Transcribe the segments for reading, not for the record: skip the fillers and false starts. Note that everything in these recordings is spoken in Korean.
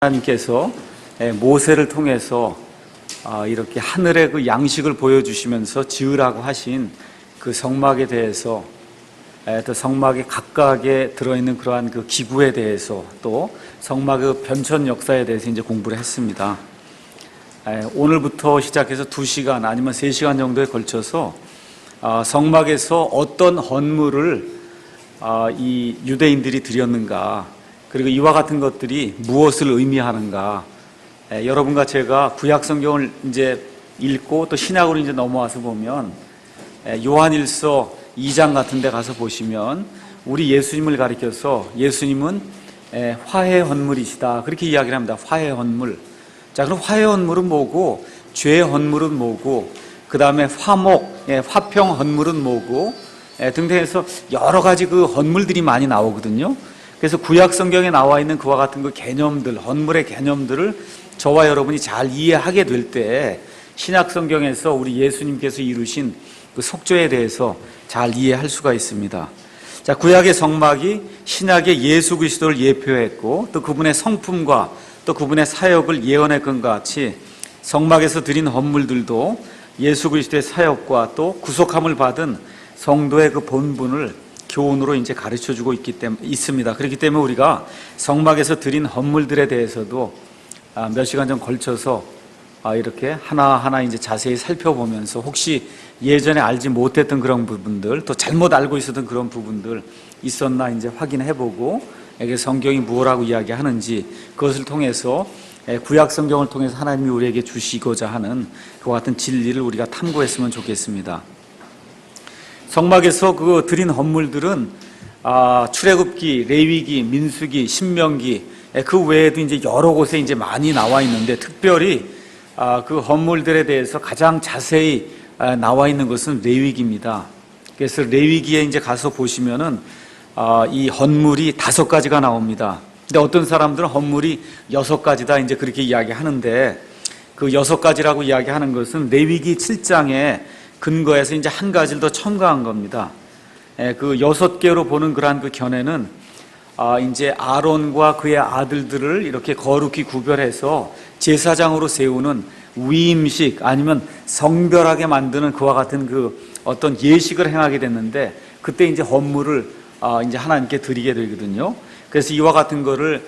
하나님께서 모세를 통해서 이렇게 하늘의 그 양식을 보여주시면서 지으라고 하신 그 성막에 대해서, 또 성막에 각각에 들어있는 그러한 그 기구에 대해서, 또 성막의 변천 역사에 대해서 이제 공부를 했습니다. 오늘부터 시작해서 2시간 아니면 3시간 정도에 걸쳐서 성막에서 어떤 헌물을 이 유대인들이 드렸는가, 그리고 이와 같은 것들이 무엇을 의미하는가, 여러분과 제가 구약 성경을 이제 읽고 또 신약으로 이제 넘어와서 보면, 요한일서 2장 같은 데 가서 보시면 우리 예수님을 가리켜서 예수님은 화해 헌물이시다, 그렇게 이야기를 합니다. 화해 헌물. 자, 그럼 화해 헌물은 뭐고, 죄 헌물은 뭐고, 그 다음에 화목, 화평 헌물은 뭐고, 등등해서 여러 가지 그 헌물들이 많이 나오거든요. 그래서 구약 성경에 나와 있는 그와 같은 그 개념들, 헌물의 개념들을 저와 여러분이 잘 이해하게 될 때 신약 성경에서 우리 예수님께서 이루신 그 속죄에 대해서 잘 이해할 수가 있습니다. 자, 구약의 성막이 신약의 예수 그리스도를 예표했고, 또 그분의 성품과 또 그분의 사역을 예언할 것 같이 성막에서 드린 헌물들도 예수 그리스도의 사역과 또 구속함을 받은 성도의 그 본분을 교훈으로 이제 가르쳐 주고 있습니다. 그렇기 때문에 우리가 성막에서 드린 헌물들에 대해서도 몇 시간 전 걸쳐서 이렇게 하나하나 이제 자세히 살펴보면서 혹시 예전에 알지 못했던 그런 부분들, 또 잘못 알고 있었던 그런 부분들 있었나 이제 확인해 보고, 이게 성경이 무엇라고 이야기하는지 그것을 통해서 구약 성경을 통해서 하나님이 우리에게 주시고자 하는 그와 같은 진리를 우리가 탐구했으면 좋겠습니다. 성막에서 그 드린 헌물들은 출애굽기, 레위기, 민수기, 신명기, 그 외에도 이제 여러 곳에 이제 많이 나와 있는데, 특별히 그 헌물들에 대해서 가장 자세히 나와 있는 것은 레위기입니다. 그래서 레위기에 이제 가서 보시면은 이 헌물이 5가지가 나옵니다. 근데 어떤 사람들은 헌물이 6가지다 이제 그렇게 이야기하는데, 그 6가지라고 이야기하는 것은 레위기 7장에 근거해서 이제 한 가지를 더 첨가한 겁니다. 그 6개로 보는 그러한 그 견해는 이제 아론과 그의 아들들을 이렇게 거룩히 구별해서 제사장으로 세우는 위임식, 아니면 성별하게 만드는 그와 같은 그 어떤 예식을 행하게 됐는데, 그때 이제 헌물을 이제 하나님께 드리게 되거든요. 그래서 이와 같은 거를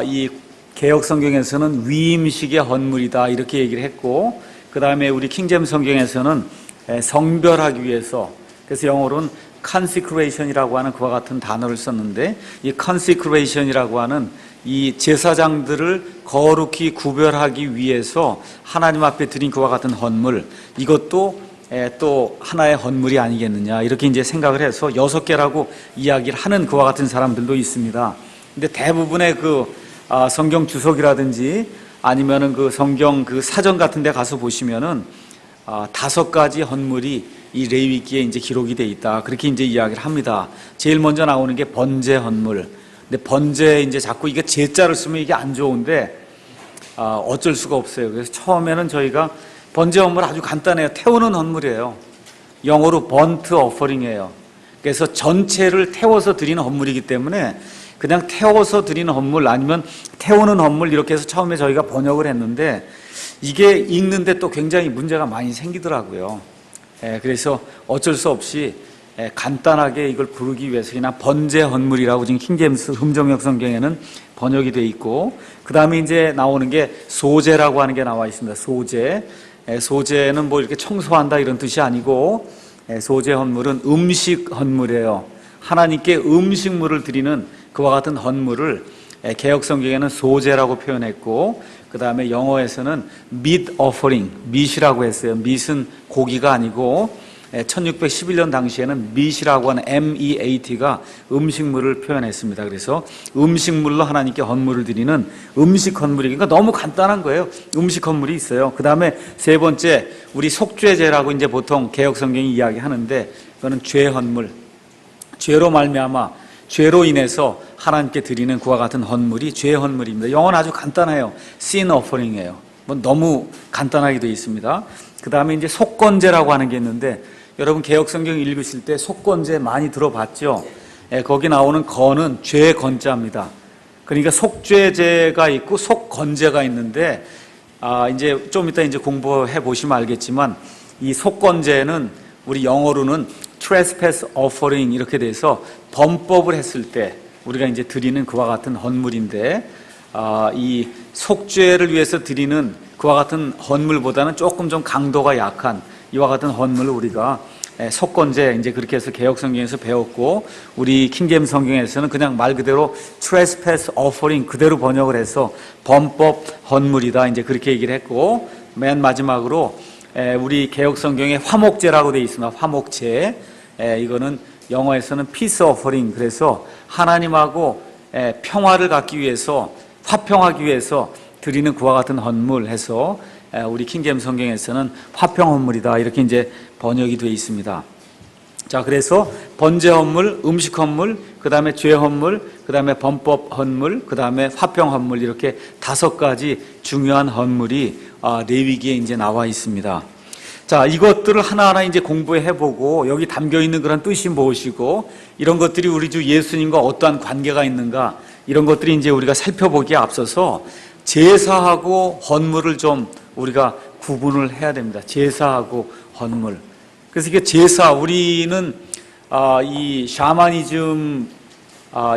이 개역 성경에서는 위임식의 헌물이다 이렇게 얘기를 했고, 그 다음에 우리 킹제임스 성경에서는 성별하기 위해서, 그래서 영어로는 consecration이라고 하는 그와 같은 단어를 썼는데, 이 consecration이라고 하는 이 제사장들을 거룩히 구별하기 위해서 하나님 앞에 드린 그와 같은 헌물, 이것도 또 하나의 헌물이 아니겠느냐 이렇게 이제 생각을 해서 6개라고 이야기를 하는 그와 같은 사람들도 있습니다. 근데 대부분의 그 성경 주석이라든지 아니면은 그 성경 그 사전 같은 데 가서 보시면은 5가지 헌물이 이 레위기에 이제 기록이 돼 있다, 그렇게 이제 이야기를 합니다. 제일 먼저 나오는 게 번제 헌물. 근데 번제 이제 자꾸 이게 제자를 쓰면 이게 안 좋은데 어쩔 수가 없어요. 그래서 처음에는 저희가 번제 헌물 아주 간단해요. 태우는 헌물이에요. 영어로 burnt offering이에요. 그래서 전체를 태워서 드리는 헌물이기 때문에 그냥 태워서 드리는 헌물 아니면 태우는 헌물 이렇게 해서 처음에 저희가 번역을 했는데, 이게 읽는데 또 굉장히 문제가 많이 생기더라고요. 그래서 어쩔 수 없이 간단하게 이걸 부르기 위해서 그냥 번제 헌물이라고 지금 킹제임스 흠정역 성경에는 번역이 되어 있고, 그 다음에 이제 나오는 게 소제라고 하는 게 나와 있습니다. 소제. 소제는 뭐 이렇게 청소한다 이런 뜻이 아니고, 소제 헌물은 음식 헌물이에요. 하나님께 음식물을 드리는 그와 같은 헌물을 개역 성경에는 소제라고 표현했고, 그 다음에 영어에서는 meat offering, meat이라고 했어요. meat은 고기가 아니고 1611년 당시에는 meat이라고 하는 meat가 음식물을 표현했습니다. 그래서 음식물로 하나님께 헌물을 드리는 음식 헌물이, 그러니까 너무 간단한 거예요. 음식 헌물이 있어요. 그 다음에 3번째, 우리 속죄제라고 이제 보통 개역 성경이 이야기하는데, 그거는 죄 헌물. 죄로 말미암아, 죄로 인해서 하나님께 드리는 그와 같은 헌물이 죄 헌물입니다. 영어는 아주 간단해요. sin offering이에요. 뭐 너무 간단하게 되어 있습니다. 그 다음에 이제 속건제라고 하는 게 있는데, 여러분 개역 성경 읽으실 때 속건제 많이 들어봤죠? 거기 나오는 건은 죄 건자입니다. 그러니까 속죄제가 있고 속건제가 있는데, 이제 좀 이따 이제 공부해 보시면 알겠지만, 이 속건제는 우리 영어로는 trespass offering 이렇게 돼서 범법을 했을 때 우리가 이제 드리는 그와 같은 헌물인데, 이 속죄를 위해서 드리는 그와 같은 헌물보다는 조금 좀 강도가 약한 이와 같은 헌물을 우리가 속건제, 이제 그렇게 해서 개혁 성경에서 배웠고, 우리 킹제임 성경에서는 그냥 말 그대로 trespass offering 그대로 번역을 해서 범법 헌물이다, 이제 그렇게 얘기를 했고, 맨 마지막으로 우리 개혁 성경에 화목제라고 되어 있습니다. 화목제, 이거는 영어에서는 peace offering, 그래서 하나님하고 평화를 갖기 위해서, 화평하기 위해서 드리는 그와 같은 헌물 해서 우리 킹제임 성경에서는 화평 헌물이다, 이렇게 이제 번역이 되어 있습니다. 자, 그래서 번제 헌물, 음식 헌물, 그 다음에 죄 헌물, 그 다음에 범법 헌물, 그 다음에 화평 헌물, 이렇게 5가지 중요한 헌물이 레위기에 이제 나와 있습니다. 자, 이것들을 하나하나 이제 공부해 보고, 여기 담겨 있는 그런 뜻이 무엇이고, 이런 것들이 우리 주 예수님과 어떠한 관계가 있는가, 이런 것들이 이제 우리가 살펴보기에 앞서서 제사하고 헌물을 좀 우리가 구분을 해야 됩니다. 제사하고 헌물. 그래서 이게 제사, 우리는 이 샤머니즘,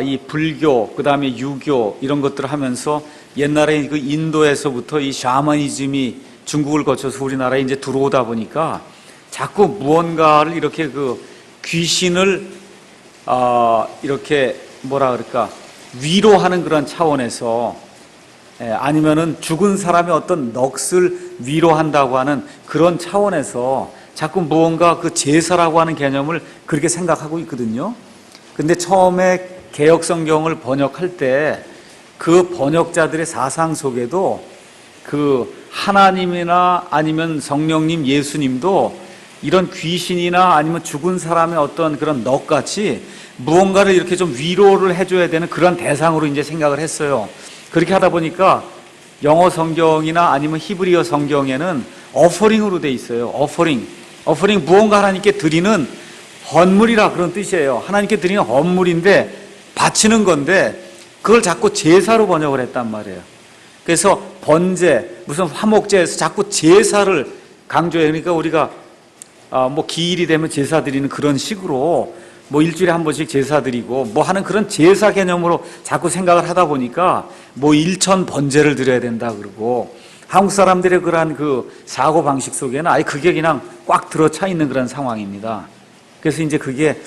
이 불교, 그 다음에 유교 이런 것들을 하면서 옛날에 그 인도에서부터 이 샤머니즘이 중국을 거쳐서 우리나라에 이제 들어오다 보니까 자꾸 무언가를 이렇게 그 귀신을 이렇게 뭐라 그럴까, 위로하는 그런 차원에서, 아니면은 죽은 사람의 어떤 넋을 위로한다고 하는 그런 차원에서 자꾸 무언가 그 제사라고 하는 개념을 그렇게 생각하고 있거든요. 근데 처음에 개역 성경을 번역할 때 그 번역자들의 사상 속에도 그 하나님이나 아니면 성령님, 예수님도 이런 귀신이나 아니면 죽은 사람의 어떤 그런 넋같이 무언가를 이렇게 좀 위로를 해줘야 되는 그런 대상으로 이제 생각을 했어요. 그렇게 하다 보니까 영어 성경이나 아니면 히브리어 성경에는 어퍼링으로 돼 있어요. 어퍼링 무언가 하나님께 드리는 헌물이라 그런 뜻이에요. 하나님께 드리는 헌물인데 바치는 건데 그걸 자꾸 제사로 번역을 했단 말이에요. 그래서 번제, 무슨 화목제에서 자꾸 제사를 강조해요. 그러니까 우리가 뭐 기일이 되면 제사 드리는 그런 식으로 뭐 일주일에 한 번씩 제사 드리고 뭐 하는 그런 제사 개념으로 자꾸 생각을 하다 보니까 뭐 일천 번제를 드려야 된다 그러고, 한국 사람들의 그러한 그 사고 방식 속에는 아예 그게 그냥 꽉 들어차 있는 그런 상황입니다. 그래서 이제 그게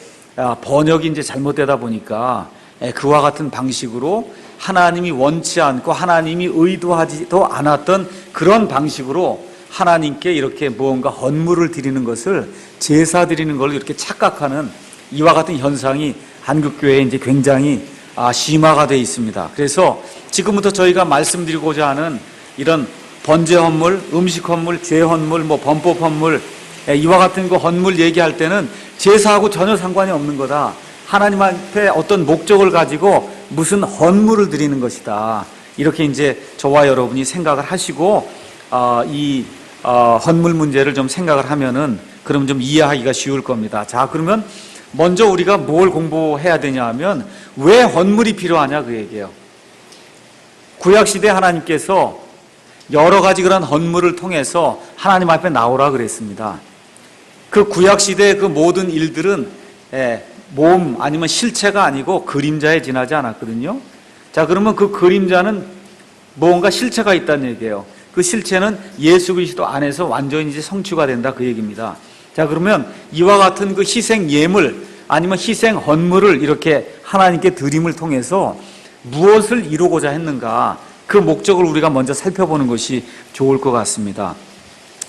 번역이 이제 잘못되다 보니까 그와 같은 방식으로 하나님이 원치 않고 하나님이 의도하지도 않았던 그런 방식으로 하나님께 이렇게 무언가 헌물을 드리는 것을 제사 드리는 걸 이렇게 착각하는 이와 같은 현상이 한국교회에 이제 굉장히 심화가 되어 있습니다. 그래서 지금부터 저희가 말씀드리고자 하는 이런 번제 헌물, 음식 헌물, 죄 헌물, 뭐 범법 헌물, 이와 같은 거 헌물 얘기할 때는 제사하고 전혀 상관이 없는 거다. 하나님 앞에 어떤 목적을 가지고 무슨 헌물을 드리는 것이다. 이렇게 이제 저와 여러분이 생각을 하시고 이 헌물 문제를 좀 생각을 하면은 그럼 좀 이해하기가 쉬울 겁니다. 자, 그러면 먼저 우리가 뭘 공부해야 되냐 하면 왜 헌물이 필요하냐 그 얘기예요. 구약시대 하나님께서 여러 가지 그런 헌물을 통해서 하나님 앞에 나오라 그랬습니다. 그 구약시대의 그 모든 일들은 몸 아니면 실체가 아니고 그림자에 지나지 않았거든요. 자, 그러면 그 그림자는 뭔가 실체가 있다는 얘기예요. 그 실체는 예수 그리스도 안에서 완전히 이제 성취가 된다 그 얘기입니다. 자, 그러면 이와 같은 그 희생 예물 아니면 희생 헌물을 이렇게 하나님께 드림을 통해서 무엇을 이루고자 했는가, 그 목적을 우리가 먼저 살펴보는 것이 좋을 것 같습니다.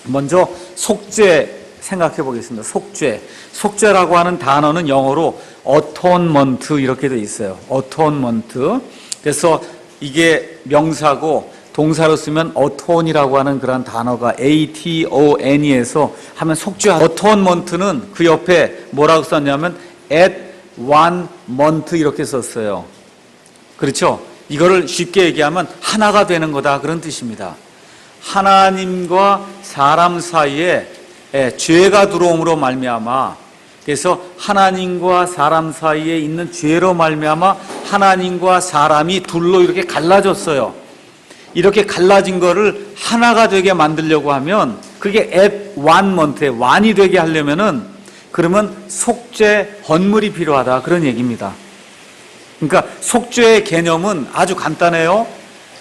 먼저 속죄 생각해 보겠습니다. 속죄라고 하는 단어는 영어로 atonement 이렇게 되어 있어요. atonement. 그래서 이게 명사고 동사로 쓰면 atone이라고 하는 그런 단어가 aton에서 하면 속죄. atonement는 그 옆에 뭐라고 썼냐면 at one month 이렇게 썼어요. 그렇죠? 이거를 쉽게 얘기하면 하나가 되는 거다 그런 뜻입니다. 하나님과 사람 사이에 죄가 들어옴으로 말미암아, 그래서 하나님과 사람 사이에 있는 죄로 말미암아 하나님과 사람이 둘로 이렇게 갈라졌어요. 이렇게 갈라진 거를 하나가 되게 만들려고 하면 그게 at one month에 완이 되게 하려면은 그러면 속죄 헌물이 필요하다 그런 얘기입니다. 그러니까 속죄의 개념은 아주 간단해요.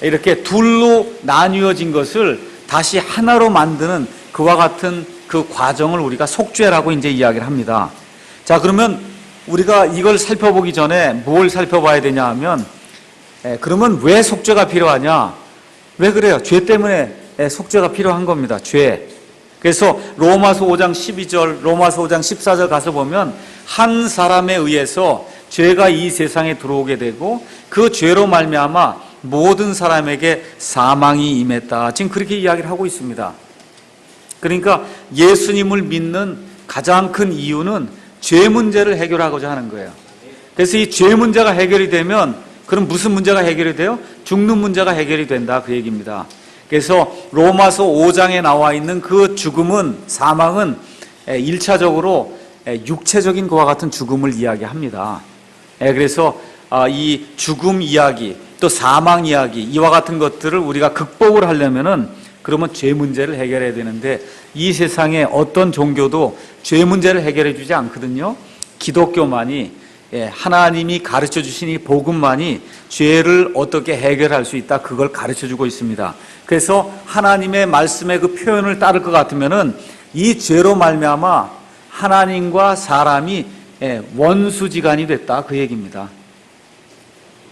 이렇게 둘로 나뉘어진 것을 다시 하나로 만드는 그와 같은 그 과정을 우리가 속죄라고 이제 이야기를 합니다. 자, 그러면 우리가 이걸 살펴보기 전에 뭘 살펴봐야 되냐 하면 그러면 왜 속죄가 필요하냐? 왜 그래요? 죄 때문에 속죄가 필요한 겁니다. 죄. 그래서 로마서 5장 12절, 로마서 5장 14절 가서 보면 한 사람에 의해서 죄가 이 세상에 들어오게 되고 그 죄로 말미암아 모든 사람에게 사망이 임했다. 지금 그렇게 이야기를 하고 있습니다. 그러니까 예수님을 믿는 가장 큰 이유는 죄 문제를 해결하고자 하는 거예요. 그래서 이 죄 문제가 해결이 되면 그럼 무슨 문제가 해결이 돼요? 죽는 문제가 해결이 된다 그 얘기입니다. 그래서 로마서 5장에 나와 있는 그 죽음은, 사망은 1차적으로 육체적인 것과 같은 죽음을 이야기합니다. 그래서 이 죽음 이야기 또 사망 이야기 이와 같은 것들을 우리가 극복을 하려면은 그러면 죄 문제를 해결해야 되는데 이 세상에 어떤 종교도 죄 문제를 해결해 주지 않거든요. 기독교만이, 하나님이 가르쳐 주신 이 복음만이 죄를 어떻게 해결할 수 있다 그걸 가르쳐 주고 있습니다. 그래서 하나님의 말씀의 그 표현을 따를 것 같으면은 이 죄로 말미암아 하나님과 사람이 원수지간이 됐다 그 얘기입니다.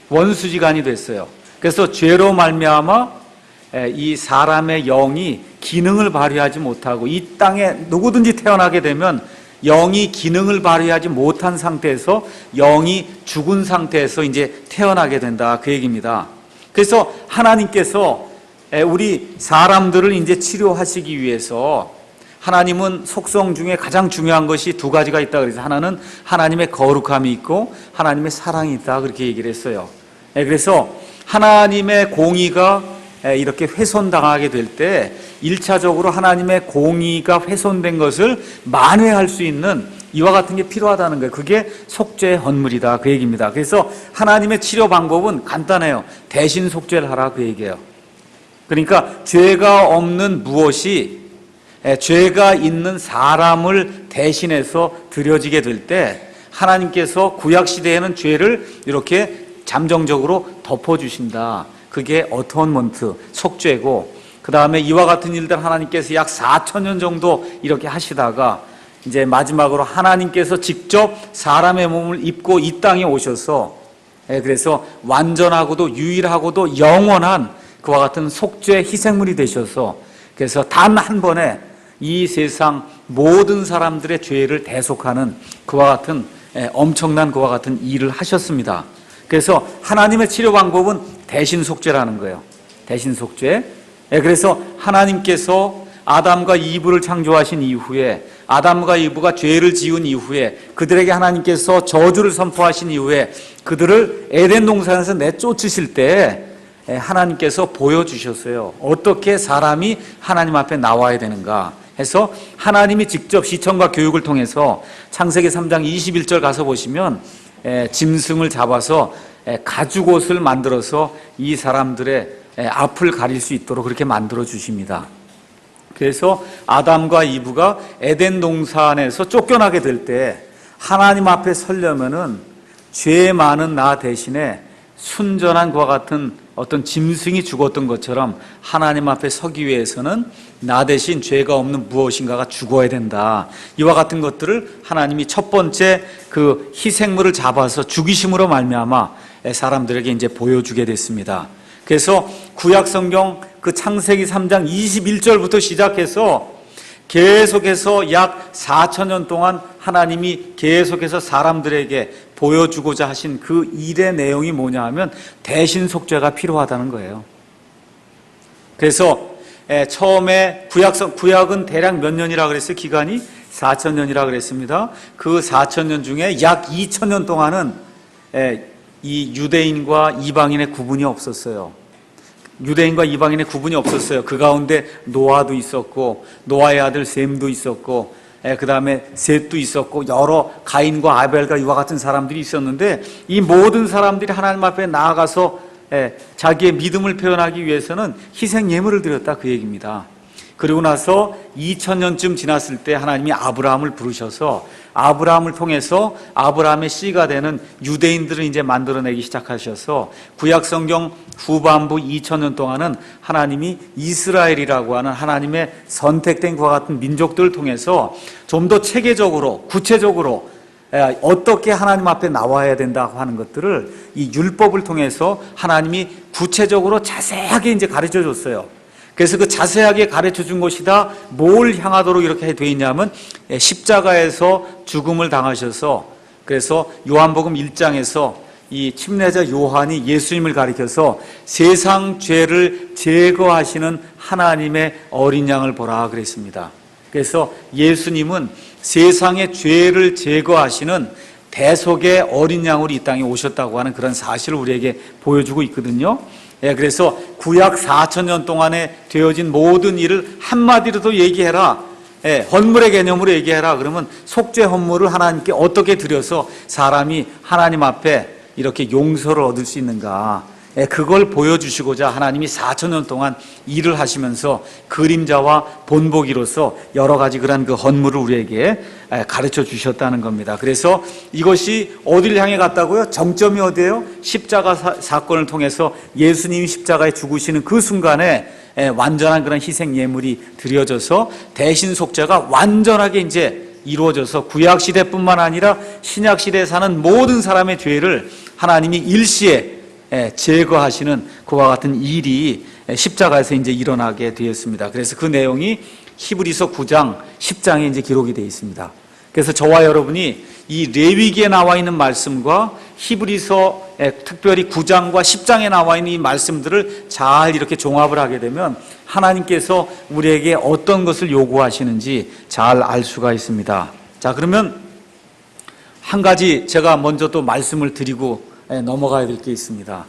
원수지간이 됐어요. 그래서 죄로 말미암아 이 사람의 영이 기능을 발휘하지 못하고 이 땅에 누구든지 태어나게 되면 영이 기능을 발휘하지 못한 상태에서 영이 죽은 상태에서 이제 태어나게 된다 그 얘기입니다. 그래서 하나님께서 우리 사람들을 이제 치료하시기 위해서 하나님은 속성 중에 가장 중요한 것이 두 가지가 있다 그래서 하나는 하나님의 거룩함이 있고 하나님의 사랑이 있다 그렇게 얘기를 했어요. 그래서 하나님의 공의가 이렇게 훼손당하게 될 때 1차적으로 하나님의 공의가 훼손된 것을 만회할 수 있는 이와 같은 게 필요하다는 거예요. 그게 속죄의 헌물이다 그 얘기입니다. 그래서 하나님의 치료 방법은 간단해요. 대신 속죄를 하라 그 얘기예요. 그러니까 죄가 없는 무엇이 죄가 있는 사람을 대신해서 드려지게 될 때 하나님께서 구약시대에는 죄를 이렇게 잠정적으로 덮어주신다. 그게 어토먼트, 속죄고 그 다음에 이와 같은 일들 하나님께서 약 4,000년 정도 이렇게 하시다가 이제 마지막으로 하나님께서 직접 사람의 몸을 입고 이 땅에 오셔서 그래서 완전하고도 유일하고도 영원한 그와 같은 속죄 희생물이 되셔서 그래서 단 한 번에 이 세상 모든 사람들의 죄를 대속하는 그와 같은 엄청난 그와 같은 일을 하셨습니다. 그래서 하나님의 치료 방법은 대신 속죄라는 거예요. 대신 속죄. 그래서 하나님께서 아담과 이브를 창조하신 이후에 아담과 이브가 죄를 지은 이후에 그들에게 하나님께서 저주를 선포하신 이후에 그들을 에덴 동산에서 내쫓으실 때 하나님께서 보여주셨어요. 어떻게 사람이 하나님 앞에 나와야 되는가 해서 하나님이 직접 시청과 교육을 통해서 창세기 3장 21절 가서 보시면 짐승을 잡아서 가죽옷을 만들어서 이 사람들의 앞을 가릴 수 있도록 그렇게 만들어 주십니다. 그래서 아담과 이브가 에덴 동산에서 쫓겨나게 될 때 하나님 앞에 서려면은 죄 많은 나 대신에 순전한 그와 같은 어떤 짐승이 죽었던 것처럼 하나님 앞에 서기 위해서는 나 대신 죄가 없는 무엇인가가 죽어야 된다. 이와 같은 것들을 하나님이 첫 번째 그 희생물을 잡아서 죽이심으로 말미암아 사람들에게 이제 보여주게 됐습니다. 그래서 구약 성경 그 창세기 3장 21절부터 시작해서 계속해서 약 4,000년 동안 하나님이 계속해서 사람들에게 보여주고자 하신 그 일의 내용이 뭐냐 하면 대신 속죄가 필요하다는 거예요. 그래서 처음에 구약은 대략 몇 년이라 그랬어요? 기간이 4,000년이라 그랬습니다. 그 4,000년 중에 약 2,000년 동안은 이 유대인과 이방인의 구분이 없었어요. 유대인과 이방인의 구분이 없었어요. 그 가운데 노아도 있었고 노아의 아들 셈도 있었고 그 다음에 셋도 있었고 여러 가인과 아벨과 이와 같은 사람들이 있었는데 이 모든 사람들이 하나님 앞에 나아가서 자기의 믿음을 표현하기 위해서는 희생 예물을 드렸다 그 얘기입니다. 그리고 나서 2000년쯤 지났을 때 하나님이 아브라함을 부르셔서 아브라함을 통해서 아브라함의 씨가 되는 유대인들을 이제 만들어내기 시작하셔서 구약성경 후반부 2000년 동안은 하나님이 이스라엘이라고 하는 하나님의 선택된 그와 같은 민족들을 통해서 좀 더 체계적으로 구체적으로 어떻게 하나님 앞에 나와야 된다고 하는 것들을 이 율법을 통해서 하나님이 구체적으로 자세하게 이제 가르쳐 줬어요. 그래서 그 자세하게 가르쳐 준 것이다. 뭘 향하도록 이렇게 되어 있냐면 십자가에서 죽음을 당하셔서 그래서 요한복음 1장에서 이 침례자 요한이 예수님을 가리켜서 세상 죄를 제거하시는 하나님의 어린 양을 보라 그랬습니다. 그래서 예수님은 세상의 죄를 제거하시는 대속의 어린 양으로 이 땅에 오셨다고 하는 그런 사실을 우리에게 보여주고 있거든요. 그래서 구약 4000년 동안에 되어진 모든 일을 한마디로도 얘기해라. 헌물의 개념으로 얘기해라. 그러면 속죄 헌물을 하나님께 어떻게 드려서 사람이 하나님 앞에 이렇게 용서를 얻을 수 있는가. 그걸 보여주시고자 하나님이 4000년 동안 일을 하시면서 그림자와 본보기로서 여러 가지 그런 그 헌물을 우리에게 가르쳐 주셨다는 겁니다. 그래서 이것이 어디를 향해 갔다고요? 정점이 어디예요? 십자가 사건을 통해서 예수님이 십자가에 죽으시는 그 순간에 완전한 그런 희생 예물이 드려져서 대신 속죄가 완전하게 이제 이루어져서 구약 시대뿐만 아니라 신약 시대에 사는 모든 사람의 죄를 하나님이 일시에 제거하시는 그와 같은 일이 십자가에서 이제 일어나게 되었습니다. 그래서 그 내용이 히브리서 9장 10장에 이제 기록이 되어 있습니다. 그래서 저와 여러분이 이 레위기에 나와 있는 말씀과 히브리서 특별히 9장과 10장에 나와 있는 이 말씀들을 잘 이렇게 종합을 하게 되면 하나님께서 우리에게 어떤 것을 요구하시는지 잘 알 수가 있습니다. 자, 그러면 한 가지 제가 먼저 또 말씀을 드리고 넘어가야 될 게 있습니다.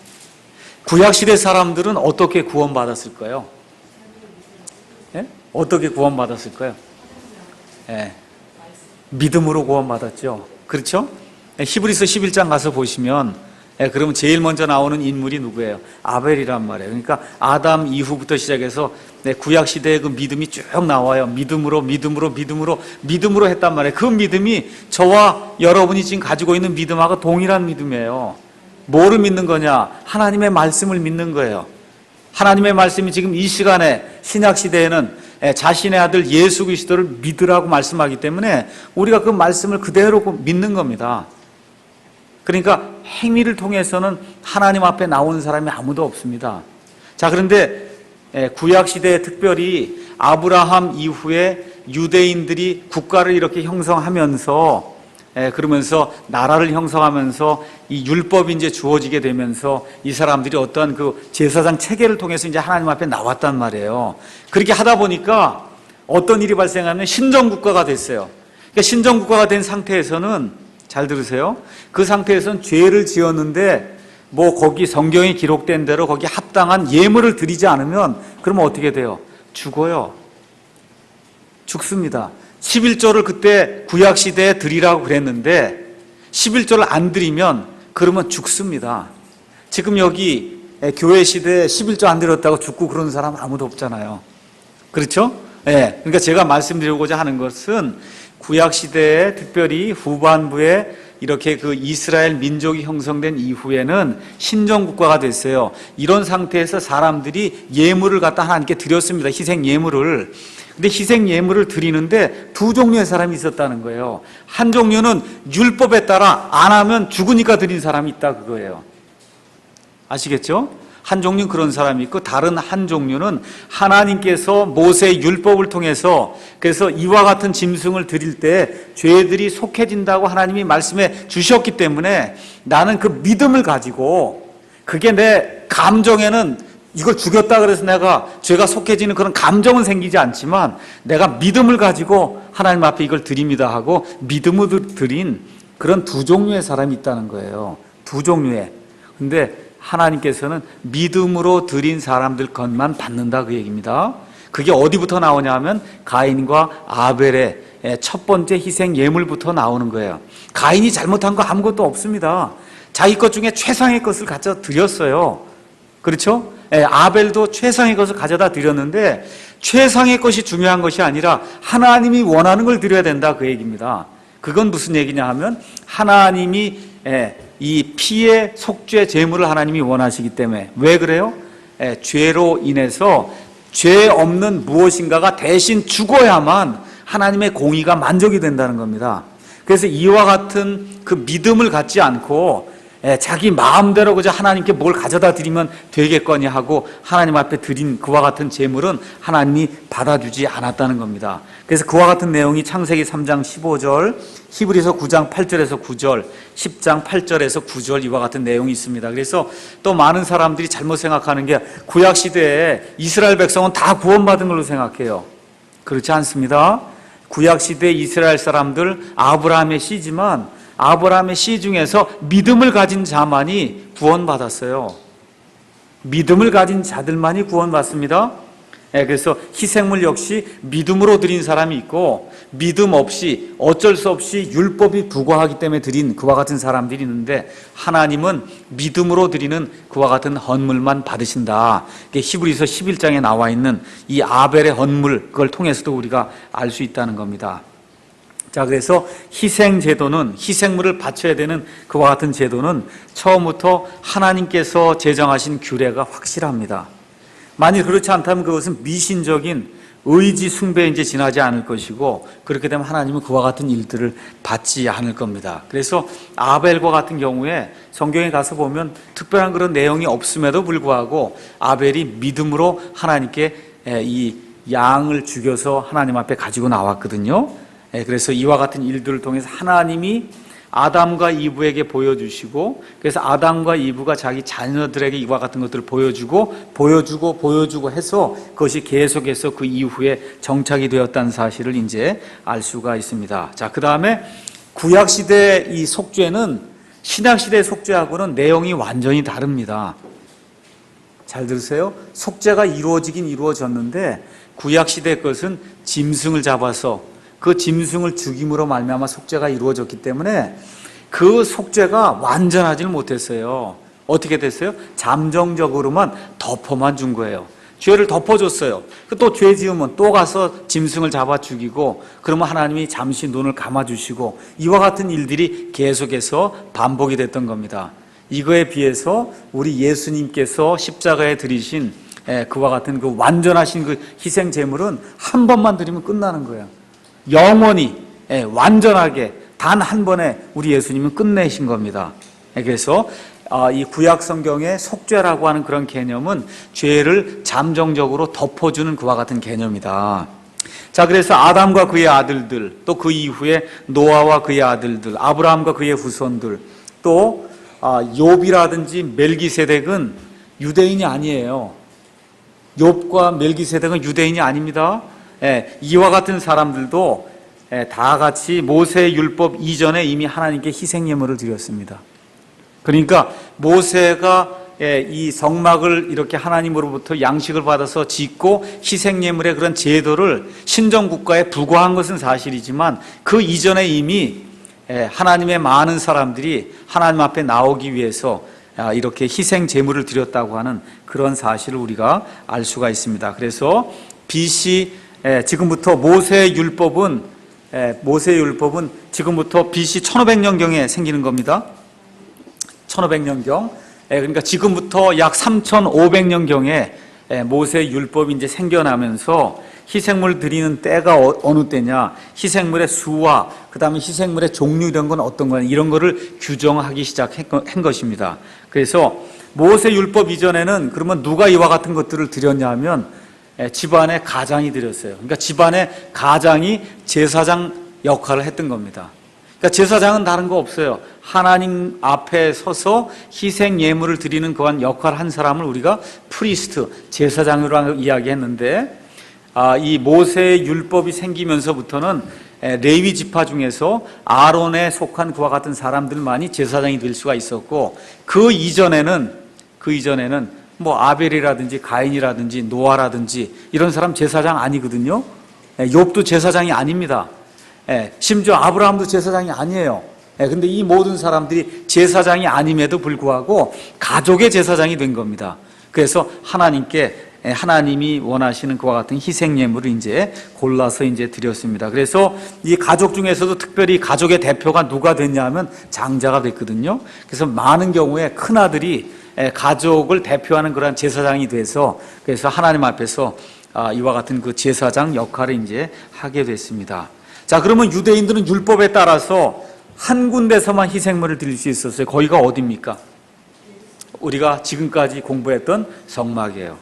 구약시대 사람들은 어떻게 구원받았을까요? 어떻게 구원받았을까요? 믿음으로 구원받았죠. 그렇죠? 히브리서 11장 가서 보시면 그러면 제일 먼저 나오는 인물이 누구예요? 아벨이란 말이에요. 그러니까 아담 이후부터 시작해서 구약시대의 그 믿음이 쭉 나와요. 믿음으로 했단 말이에요. 그 믿음이 저와 여러분이 지금 가지고 있는 믿음하고 동일한 믿음이에요. 뭐를 믿는 거냐? 하나님의 말씀을 믿는 거예요. 하나님의 말씀이 지금 이 시간에 신약시대에는 자신의 아들 예수 그리스도를 믿으라고 말씀하기 때문에 우리가 그 말씀을 그대로 믿는 겁니다. 그러니까 행위를 통해서는 하나님 앞에 나오는 사람이 아무도 없습니다. 자, 그런데 구약시대에 특별히 아브라함 이후에 유대인들이 국가를 이렇게 형성하면서 그러면서 나라를 형성하면서 이 율법이 이제 주어지게 되면서 이 사람들이 어떠한 그 제사장 체계를 통해서 이제 하나님 앞에 나왔단 말이에요. 그렇게 하다 보니까 어떤 일이 발생하면 신정국가가 됐어요. 그러니까 신정국가가 된 상태에서는 잘 들으세요. 그 상태에서는 죄를 지었는데 뭐 거기 성경에 기록된 대로 거기 합당한 예물을 드리지 않으면 그러면 어떻게 돼요? 죽어요. 죽습니다. 11조를 그때 구약시대에 드리라고 그랬는데 11조를 안 드리면 그러면 죽습니다. 지금 여기 교회 시대에 11조 안 드렸다고 죽고 그러는 사람 아무도 없잖아요. 그렇죠? 그러니까 제가 말씀드리고자 하는 것은 구약시대에 특별히 후반부에 이렇게 그 이스라엘 민족이 형성된 이후에는 신정국가가 됐어요. 이런 상태에서 사람들이 예물을 갖다 하나님께 드렸습니다. 희생 예물을. 근데 희생 예물을 드리는데 두 종류의 사람이 있었다는 거예요. 한 종류는 율법에 따라 안 하면 죽으니까 드린 사람이 있다 그거예요. 아시겠죠? 한 종류는 그런 사람이 있고 다른 한 종류는 하나님께서 모세의 율법을 통해서 그래서 이와 같은 짐승을 드릴 때 죄들이 속해진다고 하나님이 말씀해 주셨기 때문에 나는 그 믿음을 가지고 그게 내 감정에는 이걸 죽였다 그래서 내가 죄가 속해지는 그런 감정은 생기지 않지만 내가 믿음을 가지고 하나님 앞에 이걸 드립니다 하고 믿음으로 드린 그런 두 종류의 사람이 있다는 거예요. 두 종류의. 근데 하나님께서는 믿음으로 드린 사람들 것만 받는다 그 얘기입니다. 그게 어디부터 나오냐 하면 가인과 아벨의 첫 번째 희생 예물부터 나오는 거예요. 가인이 잘못한 거 아무것도 없습니다. 자기 것 중에 최상의 것을 갖다 드렸어요. 그렇죠? 아벨도 최상의 것을 가져다 드렸는데 최상의 것이 중요한 것이 아니라 하나님이 원하는 걸 드려야 된다, 그 얘기입니다. 그건 무슨 얘기냐 하면 하나님이 이 피의 속죄 제물을 하나님이 원하시기 때문에. 왜 그래요? 죄로 인해서 죄 없는 무엇인가가 대신 죽어야만 하나님의 공의가 만족이 된다는 겁니다. 그래서 이와 같은 그 믿음을 갖지 않고 자기 마음대로 그저 하나님께 뭘 가져다 드리면 되겠거니 하고 하나님 앞에 드린 그와 같은 제물은 하나님이 받아주지 않았다는 겁니다. 그래서 그와 같은 내용이 창세기 3장 15절, 히브리서 9장 8절에서 9절, 10장 8절에서 9절 이와 같은 내용이 있습니다. 그래서 또 많은 사람들이 잘못 생각하는 게 구약시대에 이스라엘 백성은 다 구원받은 걸로 생각해요. 그렇지 않습니다. 구약시대 이스라엘 사람들 아브라함의 씨지만 아브라함의 씨 중에서 믿음을 가진 자만이 구원받았어요. 믿음을 가진 자들만이 구원받습니다. 그래서 희생물 역시 믿음으로 드린 사람이 있고 믿음 없이 어쩔 수 없이 율법이 부과하기 때문에 드린 그와 같은 사람들이 있는데 하나님은 믿음으로 드리는 그와 같은 헌물만 받으신다. 히브리서 11장에 나와 있는 이 아벨의 헌물, 그걸 통해서도 우리가 알 수 있다는 겁니다. 자, 그래서 희생 제도는, 희생물을 바쳐야 되는 그와 같은 제도는 처음부터 하나님께서 제정하신 규례가 확실합니다. 만일 그렇지 않다면 그것은 미신적인 의지 숭배에 이제 지나지 않을 것이고, 그렇게 되면 하나님은 그와 같은 일들을 받지 않을 겁니다. 그래서 아벨과 같은 경우에 성경에 가서 보면 특별한 그런 내용이 없음에도 불구하고 아벨이 믿음으로 하나님께 이 양을 죽여서 하나님 앞에 가지고 나왔거든요. 그래서 이와 같은 일들을 통해서 하나님이 아담과 이브에게 보여주시고, 그래서 아담과 이브가 자기 자녀들에게 이와 같은 것들을 보여주고 해서 그것이 계속해서 그 이후에 정착이 되었다는 사실을 이제 알 수가 있습니다. 자, 그 다음에 구약시대 이 속죄는 신약시대의 속죄하고는 내용이 완전히 다릅니다. 잘 들으세요. 속죄가 이루어지긴 이루어졌는데 구약시대 것은 짐승을 잡아서 그 짐승을 죽임으로 말미암아 속죄가 이루어졌기 때문에 그 속죄가 완전하지는 못했어요. 어떻게 됐어요? 잠정적으로만 덮어만 준 거예요. 죄를 덮어줬어요. 또 죄 지으면 또 가서 짐승을 잡아 죽이고, 그러면 하나님이 잠시 눈을 감아주시고, 이와 같은 일들이 계속해서 반복이 됐던 겁니다. 이거에 비해서 우리 예수님께서 십자가에 들이신 그와 같은 그 완전하신 그 희생 제물은 한 번만 드리면 끝나는 거예요. 영원히 완전하게 단 한 번에 우리 예수님은 끝내신 겁니다. 그래서 이 구약 성경의 속죄라고 하는 그런 개념은 죄를 잠정적으로 덮어주는 그와 같은 개념이다. 자, 그래서 아담과 그의 아들들, 또 그 이후에 노아와 그의 아들들, 아브라함과 그의 후손들, 또 욥이라든지 멜기세덱은 유대인이 아니에요. 욥과 멜기세덱은 유대인이 아닙니다. 이와 같은 사람들도 다 같이 모세의 율법 이전에 이미 하나님께 희생 예물을 드렸습니다. 그러니까 모세가 이 성막을 이렇게 하나님으로부터 양식을 받아서 짓고 희생 예물의 그런 제도를 신정 국가에 부과한 것은 사실이지만 그 이전에 이미 하나님의 많은 사람들이 하나님 앞에 나오기 위해서 이렇게 희생 제물을 드렸다고 하는 그런 사실을 우리가 알 수가 있습니다. 그래서 BC 지금부터 모세의 율법은 지금부터 BC 1500년경에 생기는 겁니다. 1500년경. 그러니까 지금부터 약 3500년경에 모세의 율법이 이제 생겨나면서 희생물 드리는 때가 어느 때냐, 희생물의 수와 그 다음에 희생물의 종류 이런 건 어떤 거냐, 이런 거를 규정하기 시작한 것입니다. 그래서 모세 율법 이전에는 그러면 누가 이와 같은 것들을 드렸냐 하면 집안의 가장이 드렸어요. 그러니까 집안의 가장이 제사장 역할을 했던 겁니다. 그러니까 제사장은 다른 거 없어요. 하나님 앞에 서서 희생 예물을 드리는 그한 역할을 한 사람을 우리가 프리스트, 제사장으로 이야기했는데, 이 모세의 율법이 생기면서부터는 레위 지파 중에서 아론에 속한 그와 같은 사람들만이 제사장이 될 수가 있었고, 그 이전에는 뭐 아벨이라든지 가인이라든지 노아라든지 이런 사람 제사장 아니거든요. 욥도 제사장이 아닙니다. 심지어 아브라함도 제사장이 아니에요. 근데 이 모든 사람들이 제사장이 아님에도 불구하고 가족의 제사장이 된 겁니다. 그래서 하나님이 원하시는 그와 같은 희생 예물을 이제 골라서 이제 드렸습니다. 그래서 이 가족 중에서도 특별히 가족의 대표가 누가 됐냐면 장자가 됐거든요. 그래서 많은 경우에 큰 아들이 가족을 대표하는 그런 제사장이 돼서 그래서 하나님 앞에서 이와 같은 그 제사장 역할을 이제 하게 됐습니다. 자, 그러면 유대인들은 율법에 따라서 한 군데서만 희생물을 드릴 수 있었어요. 거기가 어디입니까? 우리가 지금까지 공부했던 성막이에요.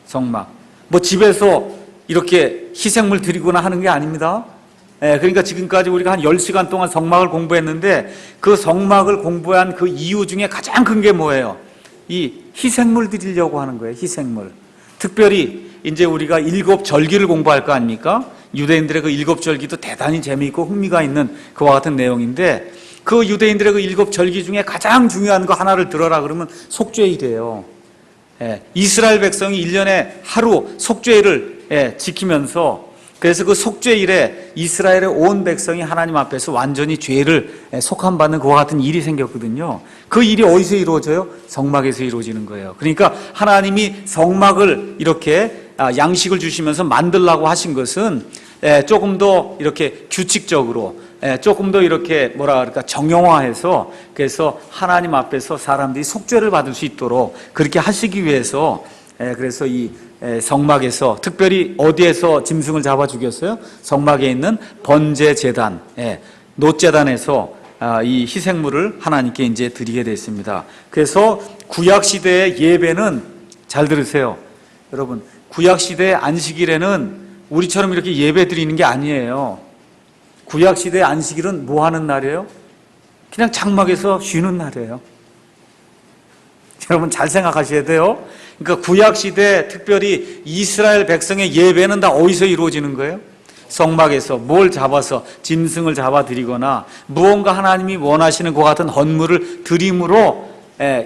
성막. 뭐 집에서 이렇게 희생물 드리거나 하는 게 아닙니다. 그러니까 지금까지 우리가 한 10시간 동안 성막을 공부했는데 그 성막을 공부한 그 이유 중에 가장 큰 게 뭐예요? 이 희생물 드리려고 하는 거예요. 희생물. 특별히 이제 우리가 7절기를 공부할 거 아닙니까? 유대인들의 그 7절기도 대단히 재미있고 흥미가 있는 그와 같은 내용인데 그 유대인들의 그 7절기 중에 가장 중요한 거 하나를 들어라 그러면 속죄일이에요. 이스라엘 백성이 1년에 하루 속죄일을 지키면서 그래서 그 속죄일에 이스라엘의 온 백성이 하나님 앞에서 완전히 죄를 속함받는 그와 같은 일이 생겼거든요. 그 일이 어디서 이루어져요? 성막에서 이루어지는 거예요. 그러니까 하나님이 성막을 이렇게 양식을 주시면서 만들라고 하신 것은 조금 더 이렇게 규칙적으로 조금 더 이렇게 정형화해서 그래서 하나님 앞에서 사람들이 속죄를 받을 수 있도록 그렇게 하시기 위해서 그래서 이 성막에서 특별히 어디에서 짐승을 잡아 죽였어요? 성막에 있는 번제 제단, 노제단에서 이 희생물을 하나님께 이제 드리게 됐습니다. 그래서 구약 시대의 예배는 잘 들으세요, 여러분. 구약 시대의 안식일에는 우리처럼 이렇게 예배 드리는 게 아니에요. 구약 시대의 안식일은 뭐 하는 날이에요? 그냥 장막에서 쉬는 날이에요. 여러분 잘 생각하셔야 돼요. 그러니까 구약 시대 특별히 이스라엘 백성의 예배는 다 어디서 이루어지는 거예요? 성막에서 뭘 잡아서 짐승을 잡아 드리거나 무언가 하나님이 원하시는 것 같은 헌물을 드림으로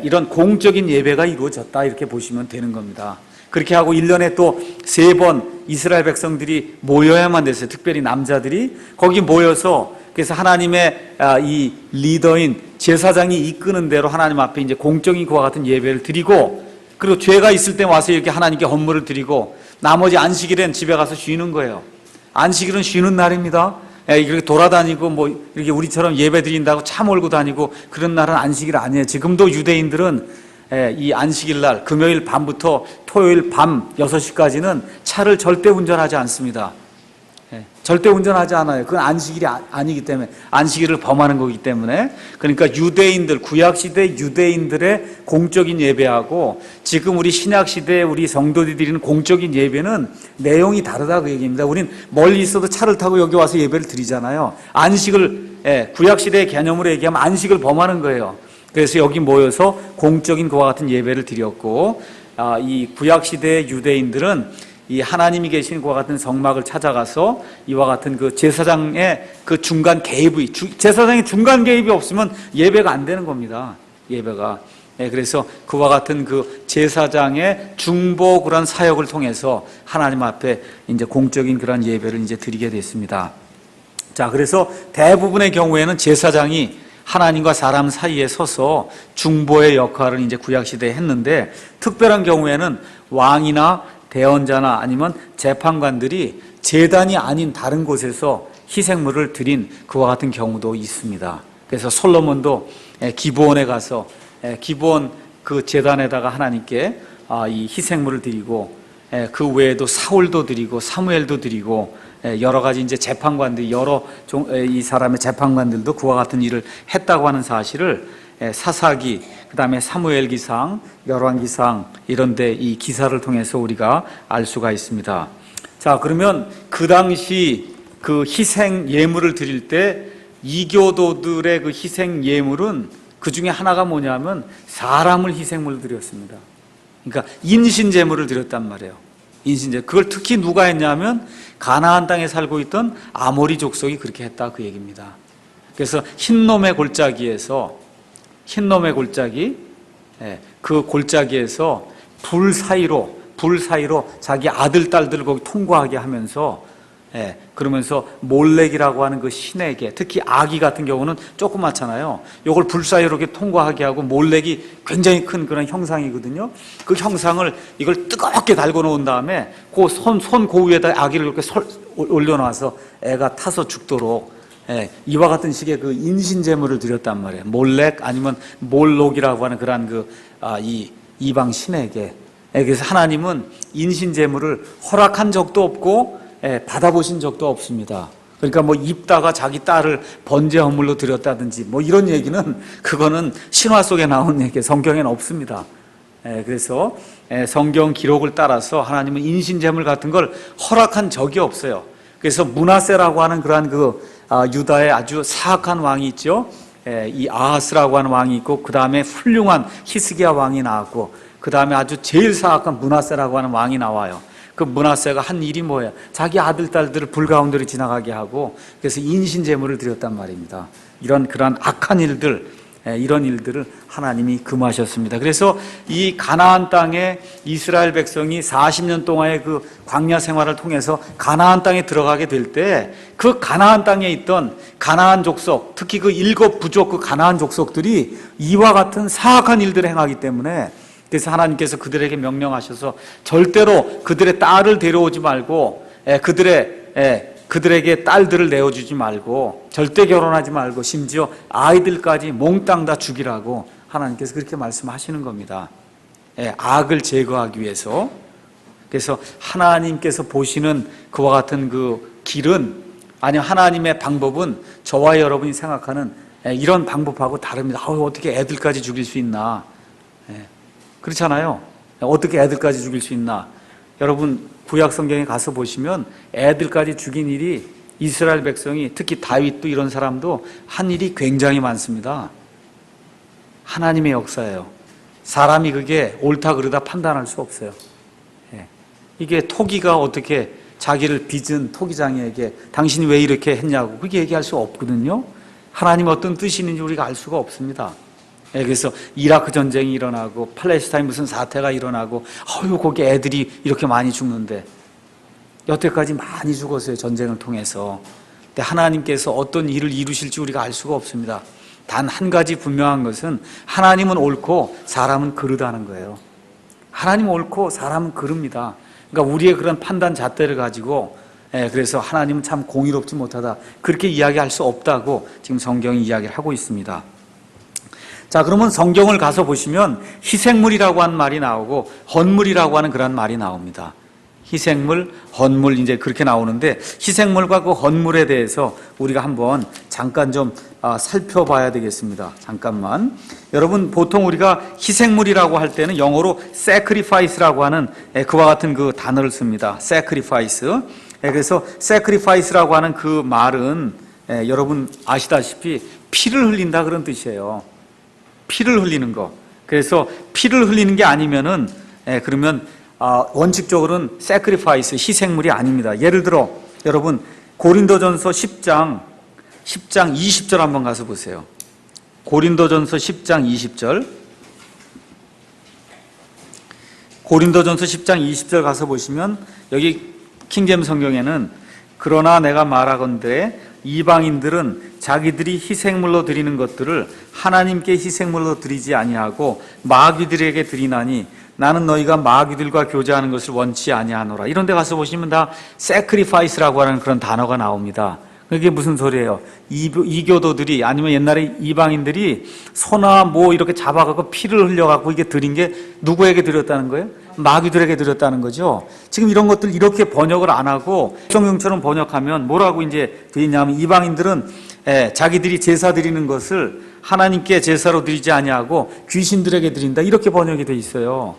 이런 공적인 예배가 이루어졌다 이렇게 보시면 되는 겁니다. 그렇게 하고 1년에 또 3번 이스라엘 백성들이 모여야만 됐어요. 특별히 남자들이 거기 모여서 그래서 하나님의 이 리더인 제사장이 이끄는 대로 하나님 앞에 이제 공적인 그와 같은 예배를 드리고 그리고 죄가 있을 때 와서 이렇게 하나님께 헌물을 드리고 나머지 안식일엔 집에 가서 쉬는 거예요. 안식일은 쉬는 날입니다. 이렇게 돌아다니고 뭐 이렇게 우리처럼 예배 드린다고 차 몰고 다니고 그런 날은 안식일 아니에요. 지금도 유대인들은 이 안식일 날 금요일 밤부터 토요일 밤 6시까지는 차를 절대 운전하지 않습니다. 절대 운전하지 않아요. 그건 안식일이 아니기 때문에 안식일을 범하는 거기 때문에 그러니까 유대인들 구약시대 유대인들의 공적인 예배하고 지금 우리 신약시대 우리 성도들이 드리는 공적인 예배는 내용이 다르다 그 얘기입니다. 우린 멀리 있어도 차를 타고 여기 와서 예배를 드리잖아요. 안식을 구약시대의 개념으로 얘기하면 안식을 범하는 거예요. 그래서 여기 모여서 공적인 그와 같은 예배를 드렸고 이 구약시대의 유대인들은 이 하나님이 계신 그와 같은 성막을 찾아가서 이와 같은 그 제사장의 그 중간 개입이 제사장의 중간 개입이 없으면 예배가 안 되는 겁니다. 예배가. 그래서 그와 같은 그 제사장의 중보 그런 사역을 통해서 하나님 앞에 이제 공적인 그런 예배를 이제 드리게 됐습니다. 자, 그래서 대부분의 경우에는 제사장이 하나님과 사람 사이에 서서 중보의 역할을 이제 구약 시대에 했는데 특별한 경우에는 왕이나 대언자나 아니면 재판관들이 제단이 아닌 다른 곳에서 희생물을 드린 그와 같은 경우도 있습니다. 그래서 솔로몬도 기브온에 가서 기브온 그 제단에다가 하나님께 이 희생물을 드리고 그 외에도 사울도 드리고 사무엘도 드리고 여러 가지 이제 재판관들이 이 사람의 재판관들도 그와 같은 일을 했다고 하는 사실을 사사기, 그 다음에 사무엘기상, 열왕기상 이런데 이 기사를 통해서 우리가 알 수가 있습니다. 자, 그러면 그 당시 그 희생 예물을 드릴 때 이교도들의 그 희생 예물은 그 중에 하나가 뭐냐면 사람을 희생물로 드렸습니다. 그러니까 인신제물을 드렸단 말이에요. 인신제. 그걸 특히 누가 했냐면 가나안 땅에 살고 있던 아모리 족속이 그렇게 했다 그 얘기입니다. 그래서 흰놈의 골짜기에서 그 골짜기에서 불 사이로 자기 아들, 딸들을 거기 통과하게 하면서, 그러면서 몰렉이라고 하는 그 신에게, 특히 아기 같은 경우는 조그맣잖아요. 요걸 불 사이로 이렇게 통과하게 하고, 몰렉이 굉장히 큰 그런 형상이거든요. 그 형상을 이걸 뜨겁게 달궈 놓은 다음에 그 손 그 위에다 아기를 이렇게 올려놔서 애가 타서 죽도록, 이와 같은 식의 그 인신제물을 드렸단 말이에요. 몰렉 아니면 몰록이라고 하는 그러한 이 이방 신에게. 그래서 하나님은 인신제물을 허락한 적도 없고 받아보신 적도 없습니다. 그러니까 뭐 입다가 자기 딸을 번제 허물로 드렸다든지 뭐 이런 얘기는, 그거는 신화 속에 나온 얘기, 성경에는 없습니다. 그래서 성경 기록을 따라서 하나님은 인신제물 같은 걸 허락한 적이 없어요. 그래서 므낫세라고 하는 그러한 유다의 아주 사악한 왕이 있죠. 이 아하스라고 하는 왕이 있고, 그 다음에 훌륭한 히스기야 왕이 나왔고, 그 다음에 아주 제일 사악한 므낫세라고 하는 왕이 나와요. 그 므낫세가 한 일이 뭐예요? 자기 아들, 딸들을 불 가운데로 지나가게 하고, 그래서 인신제물을 드렸단 말입니다. 그러한 악한 일들, 이런 일들을 하나님이 금하셨습니다. 그래서 이 가나안 땅에 이스라엘 백성이 40년 동안의 그 광야 생활을 통해서 가나안 땅에 들어가게 될 때, 그 가나안 땅에 있던 가나안 족속, 특히 그 7 부족 그 가나안 족속들이 이와 같은 사악한 일들을 행하기 때문에, 그래서 하나님께서 그들에게 명령하셔서 절대로 그들의 딸을 데려오지 말고, 그들에게 딸들을 내어주지 말고, 절대 결혼하지 말고, 심지어 아이들까지 몽땅 다 죽이라고 하나님께서 그렇게 말씀하시는 겁니다. 악을 제거하기 위해서. 그래서 하나님께서 보시는 그와 같은 그 길은, 아니 하나님의 방법은 저와 여러분이 생각하는 이런 방법하고 다릅니다. 어떻게 애들까지 죽일 수 있나? 그렇잖아요. 어떻게 애들까지 죽일 수 있나? 여러분 구약 성경에 가서 보시면 애들까지 죽인 일이, 이스라엘 백성이, 특히 다윗도 이런 사람도 한 일이 굉장히 많습니다. 하나님의 역사예요. 사람이 그게 옳다 그르다 판단할 수 없어요. 이게 토기가 어떻게 자기를 빚은 토기장에게 당신이 왜 이렇게 했냐고 그렇게 얘기할 수 없거든요. 하나님 어떤 뜻이 있는지 우리가 알 수가 없습니다. 그래서 이라크 전쟁이 일어나고 팔레스타인 무슨 사태가 일어나고, 거기 애들이 이렇게 많이 죽는데, 여태까지 많이 죽었어요, 전쟁을 통해서. 근데 하나님께서 어떤 일을 이루실지 우리가 알 수가 없습니다. 단 한 가지 분명한 것은, 하나님은 옳고 사람은 그르다는 거예요. 하나님은 옳고 사람은 그릅니다. 그러니까 우리의 그런 판단 잣대를 가지고, 그래서 하나님은 참 공의롭지 못하다, 그렇게 이야기할 수 없다고 지금 성경이 이야기를 하고 있습니다. 자, 그러면 성경을 가서 보시면 희생물이라고 하는 말이 나오고 헌물이라고 하는 그런 말이 나옵니다. 희생물, 헌물, 이제 그렇게 나오는데, 희생물과 그 헌물에 대해서 우리가 한번 잠깐 좀 살펴봐야 되겠습니다. 잠깐만. 여러분, 보통 우리가 희생물이라고 할 때는 영어로 sacrifice라고 하는 그와 같은 그 단어를 씁니다. sacrifice. 그래서 sacrifice라고 하는 그 말은 여러분 아시다시피 피를 흘린다 그런 뜻이에요. 피를 흘리는 거. 그래서 피를 흘리는 게 아니면은, 그러면 원칙적으로는 sacrifice, 희생물이 아닙니다. 예를 들어 여러분 고린도전서 10장 20절 한번 가서 보세요. 고린도전서 10장 20절. 고린도전서 10장 20절 가서 보시면, 여기 킹제임스 성경에는 그러나 내가 말하건대 이방인들은 자기들이 희생물로 드리는 것들을 하나님께 희생물로 드리지 아니하고 마귀들에게 드리나니 나는 너희가 마귀들과 교제하는 것을 원치 아니하노라. 이런 데 가서 보시면 다 sacrifice라고 하는 그런 단어가 나옵니다. 그게 무슨 소리예요? 이교도들이, 아니면 옛날에 이방인들이 소나 뭐 이렇게 잡아갖고 피를 흘려갖고 이게 드린 게 누구에게 드렸다는 거예요? 마귀들에게 드렸다는 거죠. 지금 이런 것들 이렇게 번역을 안 하고 성경처럼 번역하면 뭐라고 이제 돼 있냐면, 이방인들은 자기들이 제사 드리는 것을 하나님께 제사로 드리지 아니하고 귀신들에게 드린다, 이렇게 번역이 돼 있어요.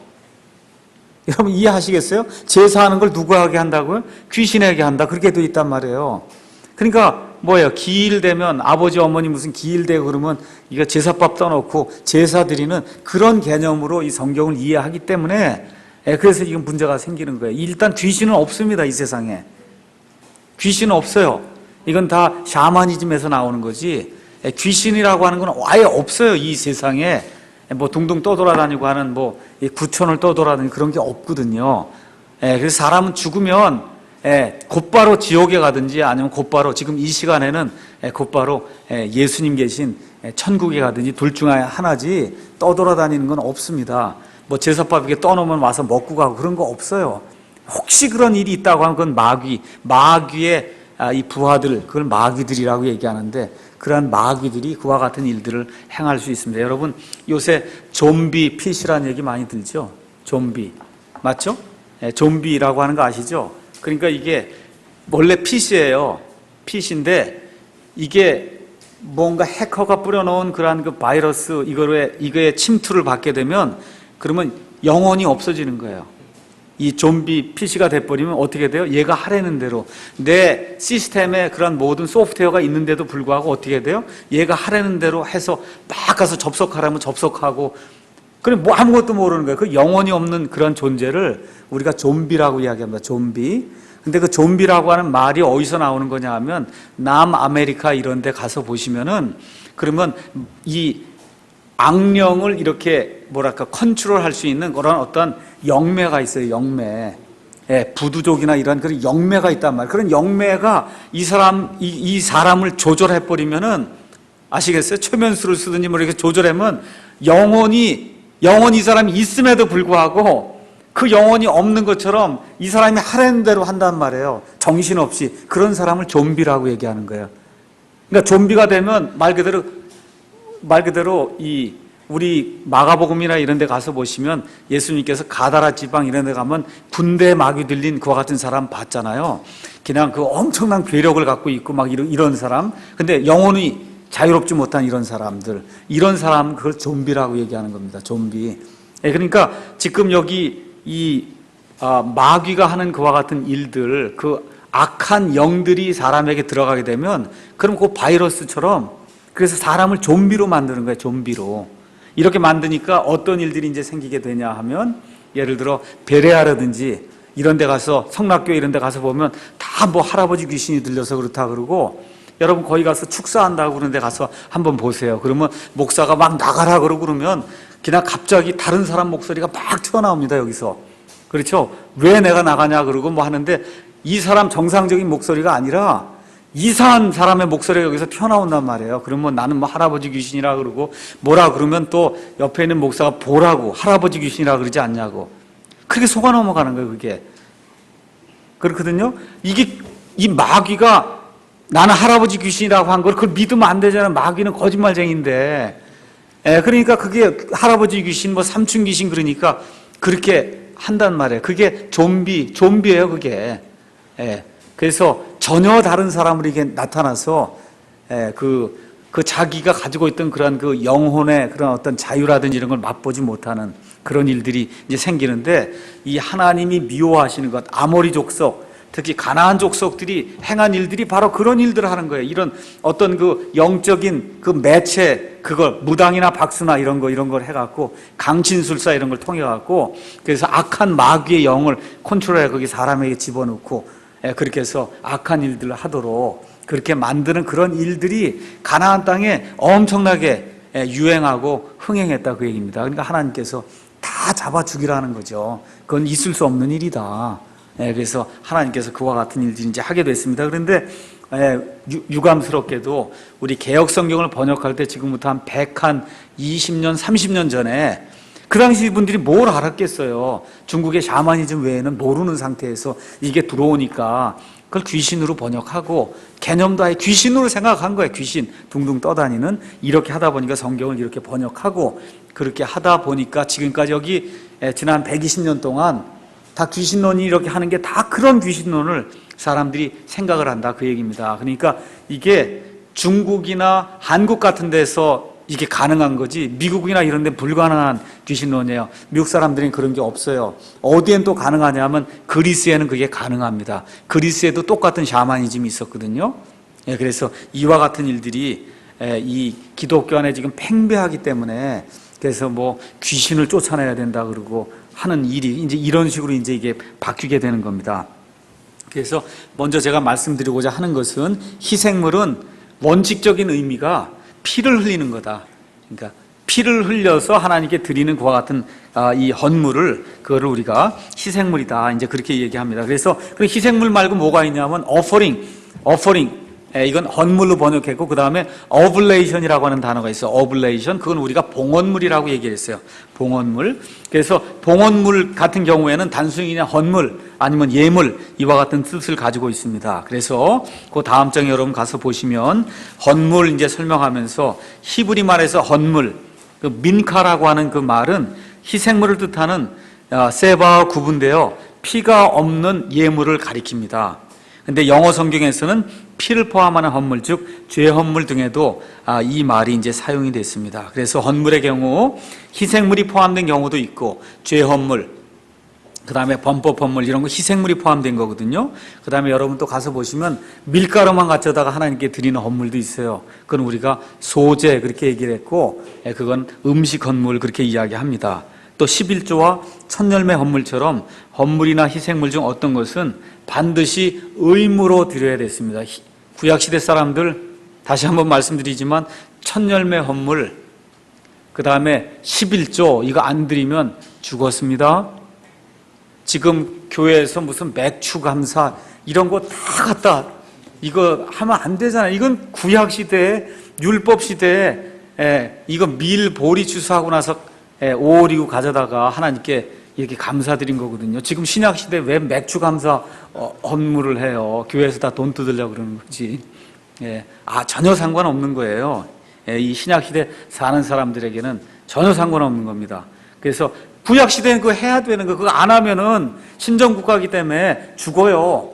여러분 이해하시겠어요? 제사하는 걸 누구에게 한다고요? 귀신에게 한다, 그렇게 돼 있단 말이에요. 그러니까 뭐예요? 기일 되면 아버지 어머니 무슨 기일 되고 그러면 이거 제사밥 떠놓고 제사 드리는 그런 개념으로 이 성경을 이해하기 때문에, 그래서 이건 문제가 생기는 거예요. 일단 귀신은 없습니다, 이 세상에. 귀신은 없어요. 이건 다 샤머니즘에서 나오는 거지, 귀신이라고 하는 건 아예 없어요, 이 세상에. 뭐 둥둥 떠돌아다니고 하는 뭐 구천을 떠돌아다니는 그런 게 없거든요. 그래서 사람은 죽으면 곧바로 지옥에 가든지 아니면 곧바로 지금 이 시간에는 곧바로 예수님 계신 천국에 가든지 둘 중 하나지 떠돌아다니는 건 없습니다. 뭐 제사밥 이렇게 떠놓으면 와서 먹고 가고 그런 거 없어요. 혹시 그런 일이 있다고 하면 그건 마귀의 이 부하들, 그걸 마귀들이라고 얘기하는데 그러한 마귀들이 그와 같은 일들을 행할 수 있습니다. 여러분 요새 좀비 핏이라는 얘기 많이 들죠? 좀비 맞죠? 좀비라고 하는 거 아시죠? 그러니까 이게 원래 핏이에요. 핏인데 이게 뭔가 해커가 뿌려놓은 그러한 그 바이러스 이거에 침투를 받게 되면 그러면 영혼이 없어지는 거예요. 이 좀비 PC가 돼버리면 어떻게 돼요? 얘가 하라는 대로 내 시스템에 그런 모든 소프트웨어가 있는데도 불구하고 어떻게 돼요? 얘가 하라는 대로 해서 막 가서 접속하라면 접속하고 그럼 뭐 아무것도 모르는 거예요. 그 영혼이 없는 그런 존재를 우리가 좀비라고 이야기합니다. 좀비. 근데 그 좀비라고 하는 말이 어디서 나오는 거냐 하면 남아메리카 이런 데 가서 보시면은 그러면 이 악령을 이렇게 뭐랄까 컨트롤할 수 있는 그런 어떤 영매가 있어요. 영매. 부두족이나 이런 그런 영매가 있단 말이에요. 그런 영매가 이 사람을 조절해 버리면은 아시겠어요? 최면수를 쓰든지 뭐 이렇게 조절하면 영혼이 이 사람이 있음에도 불구하고 그 영혼이 없는 것처럼 이 사람이 하라는 대로 한단 말이에요. 정신없이. 그런 사람을 좀비라고 얘기하는 거예요. 그러니까 좀비가 되면 말 그대로 이 우리 마가복음이나 이런 데 가서 보시면 예수님께서 가다라 지방 이런 데 가면 군대 마귀 들린 그와 같은 사람 봤잖아요. 그냥 그 엄청난 괴력을 갖고 있고 막 이런 사람. 근데 영혼이 자유롭지 못한 이런 사람들. 이런 사람 그걸 좀비라고 얘기하는 겁니다. 좀비. 그러니까 지금 여기 이 마귀가 하는 그와 같은 일들, 그 악한 영들이 사람에게 들어가게 되면 그럼 그 바이러스처럼 그래서 사람을 좀비로 만드는 거예요. 좀비로. 이렇게 만드니까 어떤 일들이 이제 생기게 되냐 하면 예를 들어 베레아라든지 이런 데 가서 성락교 이런 데 가서 보면 다 뭐 할아버지 귀신이 들려서 그렇다 그러고 여러분 거기 가서 축사한다고 그런 데 가서 한번 보세요. 그러면 목사가 막 나가라 그러면 그냥 갑자기 다른 사람 목소리가 막 튀어나옵니다. 여기서. 그렇죠? 왜 내가 나가냐 그러고 뭐 하는데 이 사람 정상적인 목소리가 아니라 이상한 사람의 목소리가 여기서 튀어나온단 말이에요. 그러면 나는 뭐 할아버지 귀신이라 그러고 뭐라 그러면 또 옆에 있는 목사가 보라고 할아버지 귀신이라 그러지 않냐고. 그렇게 속아 넘어가는 거예요. 그게. 그렇거든요. 이 마귀가 나는 할아버지 귀신이라고 한 걸 그걸 믿으면 안 되잖아요. 마귀는 거짓말쟁이인데. 그러니까 그게 할아버지 귀신 뭐 삼촌 귀신 그러니까 그렇게 한단 말이에요. 그게 좀비예요. 그게. 그래서 전혀 다른 사람으로 나타나서 그 자기가 가지고 있던 그런 그 영혼의 그런 어떤 자유라든지 이런 걸 맛보지 못하는 그런 일들이 이제 생기는데 이 하나님이 미워하시는 것, 아모리 족속, 특히 가나안 족속들이 행한 일들이 바로 그런 일들을 하는 거예요. 이런 어떤 그 영적인 그 매체 그걸 무당이나 박수나 이런 걸 해갖고 강신술사 이런 걸 통해갖고 그래서 악한 마귀의 영을 컨트롤해 거기 사람에게 집어넣고 그렇게 해서 악한 일들을 하도록 그렇게 만드는 그런 일들이 가나안 땅에 엄청나게 유행하고 흥행했다 그 얘기입니다. 그러니까 하나님께서 다 잡아 죽이라는 거죠. 그건 있을 수 없는 일이다. 그래서 하나님께서 그와 같은 일들을 이제 하게 됐습니다. 그런데 유감스럽게도 우리 개역 성경을 번역할 때 지금부터 한 120년, 30년 전에 그 당시 분들이 뭘 알았겠어요. 중국의 샤머니즘 외에는 모르는 상태에서 이게 들어오니까 그걸 귀신으로 번역하고 개념도 아예 귀신으로 생각한 거예요. 귀신 둥둥 떠다니는 이렇게 하다 보니까 성경을 이렇게 번역하고 그렇게 하다 보니까 지금까지 여기 지난 120년 동안 다 귀신론이 이렇게 하는 게 다 그런 귀신론을 사람들이 생각을 한다 그 얘기입니다. 그러니까 이게 중국이나 한국 같은 데서 이게 가능한 거지 미국이나 이런 데 불가능한 귀신론이에요. 미국 사람들은 그런 게 없어요. 어디엔 또 가능하냐면 그리스에는 그게 가능합니다. 그리스에도 똑같은 샤머니즘이 있었거든요. 그래서 이와 같은 일들이 이 기독교 안에 지금 팽배하기 때문에 그래서 뭐 귀신을 쫓아내야 된다 그러고 하는 일이 이제 이런 식으로 이제 이게 바뀌게 되는 겁니다. 그래서 먼저 제가 말씀드리고자 하는 것은 희생물은 원칙적인 의미가 피를 흘리는 거다. 그러니까 피를 흘려서 하나님께 드리는 그와 같은 이 헌물을, 그거를 우리가 희생물이다, 이제 그렇게 얘기합니다. 그래서 그 희생물 말고 뭐가 있냐면 offering. 이건 헌물로 번역했고, 그 다음에 oblation이라고 하는 단어가 있어요. oblation, 그건 우리가 봉헌물이라고 얘기했어요. 봉헌물. 그래서 봉헌물 같은 경우에는 단순히 그냥 헌물 아니면 예물, 이와 같은 뜻을 가지고 있습니다. 그래서 그 다음 장에 여러분 가서 보시면 헌물 이제 설명하면서 히브리 말에서 헌물, 그 민카라고 하는 그 말은 희생물을 뜻하는 세바와 구분되어 피가 없는 예물을 가리킵니다. 근데 영어 성경에서는 피를 포함하는 헌물, 즉 죄 헌물 등에도 이 말이 이제 사용이 됐습니다. 그래서 헌물의 경우 희생물이 포함된 경우도 있고, 죄 헌물, 그 다음에 범법 헌물, 이런 거 희생물이 포함된 거거든요. 그 다음에 여러분 또 가서 보시면 밀가루만 갖져다가 하나님께 드리는 헌물도 있어요. 그건 우리가 소제 그렇게 얘기를 했고, 그건 음식 헌물 그렇게 이야기합니다. 또 11조와 첫열매 헌물처럼 헌물이나 희생물 중 어떤 것은 반드시 의무로 드려야 됐습니다. 구약시대 사람들, 다시 한번 말씀드리지만 첫열매 헌물, 그 다음에 11조 이거 안 드리면 죽었습니다. 지금 교회에서 무슨 맥주 감사 이런 거 다 갖다 이거 하면 안 되잖아요. 이건 구약시대에, 율법시대에 이거 밀 보리 추수하고 나서 오리고 가져다가 하나님께 이렇게 감사드린 거거든요. 지금 신약시대에 왜 맥주 감사 헌물을 해요? 교회에서 다 돈 뜯으려고 그러는 거지. 전혀 상관없는 거예요. 이 신약시대 사는 사람들에게는 전혀 상관없는 겁니다. 그래서 구약시대는 그거 해야 되는 거, 그거 안 하면은 신정국가이기 때문에 죽어요.